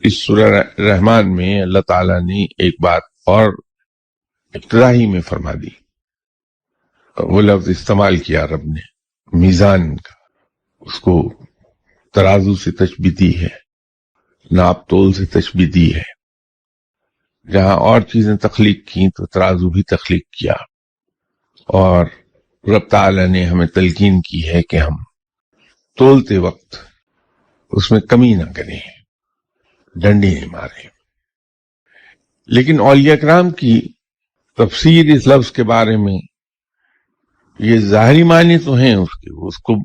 اس سورہ رحمان میں اللہ تعالیٰ نے ایک بات اور ابتدا ہی میں فرما دی. وہ لفظ استعمال کیا رب نے میزان کا، اس کو ترازو سے تشبیہ دی ہے، ناپ تول سے تشبیہ دی ہے. جہاں اور چیزیں تخلیق کی تو ترازو بھی تخلیق کیا، اور رب تعالیٰ نے ہمیں تلقین کی ہے کہ ہم تولتے وقت اس میں کمی نہ کریں، ڈنڈی نہیں ماریں. لیکن اولیاء کرام کی تفسیر اس لفظ کے بارے میں یہ ظاہری معنی تو ہیں اس کو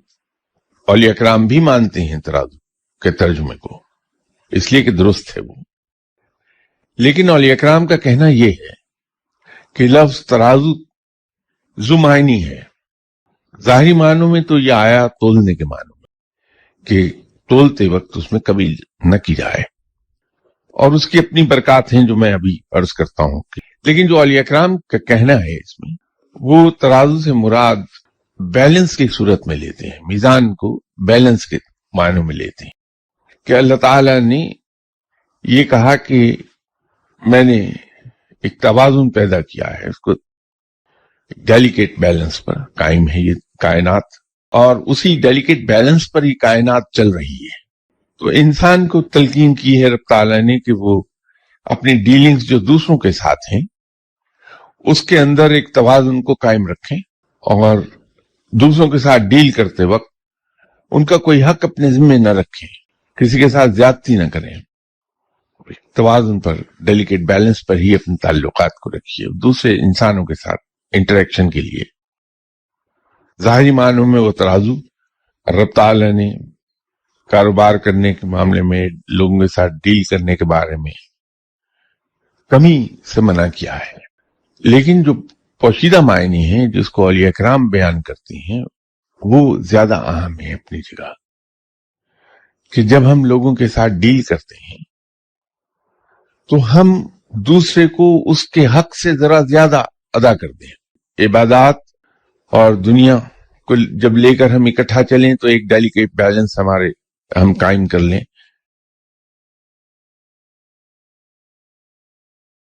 اولیاء کرام بھی مانتے ہیں ترازو کے ترجمے کو، اس لیے کہ درست ہے وہ. لیکن اولیاء کرام کا کہنا یہ ہے کہ لفظ ترازو ذو معنی ہے. ظاہری معنوں میں تو یہ آیا تولنے کے معنوں میں کہ تولتے وقت اس میں کمی نہ کی جائے، اور اس کی اپنی برکات ہیں جو میں ابھی عرض کرتا ہوں. لیکن جو اولیاء کرام کا کہنا ہے اس میں، وہ ترازو سے مراد بیلنس کی صورت میں لیتے ہیں، میزان کو بیلنس کے معنوں میں لیتے ہیں کہ اللہ تعالیٰ نے یہ کہا کہ میں نے ایک توازن پیدا کیا ہے، اس کو ڈیلیکیٹ بیلنس پر قائم ہے یہ کائنات، اور اسی ڈیلیکیٹ بیلنس پر یہ کائنات چل رہی ہے. تو انسان کو تلقین کی ہے رب تعالیٰ نے کہ وہ اپنی ڈیلنگز جو دوسروں کے ساتھ ہیں اس کے اندر ایک توازن کو قائم رکھیں، اور دوسروں کے ساتھ ڈیل کرتے وقت ان کا کوئی حق اپنے ذمہ نہ رکھیں، کسی کے ساتھ زیادتی نہ کریں، توازن پر ڈیلیکیٹ بیلنس پر ہی اپنے تعلقات کو رکھیے دوسرے انسانوں کے ساتھ انٹریکشن کے لیے. ظاہری معنوں میں وہ ترازو رب تعالیٰ نے کاروبار کرنے کے معاملے میں، لوگوں کے ساتھ ڈیل کرنے کے بارے میں کمی سے منع کیا ہے. لیکن جو پوشیدہ معنی ہیں جس کو اولیاء کرام بیان کرتے ہیں وہ زیادہ اہم ہے اپنی جگہ، کہ جب ہم لوگوں کے ساتھ ڈیل کرتے ہیں تو ہم دوسرے کو اس کے حق سے ذرا زیادہ ادا کر دیں. عبادات اور دنیا کو جب لے کر ہم اکٹھا چلیں تو ایک ڈیلیکیٹ بیلنس ہم قائم کر لیں،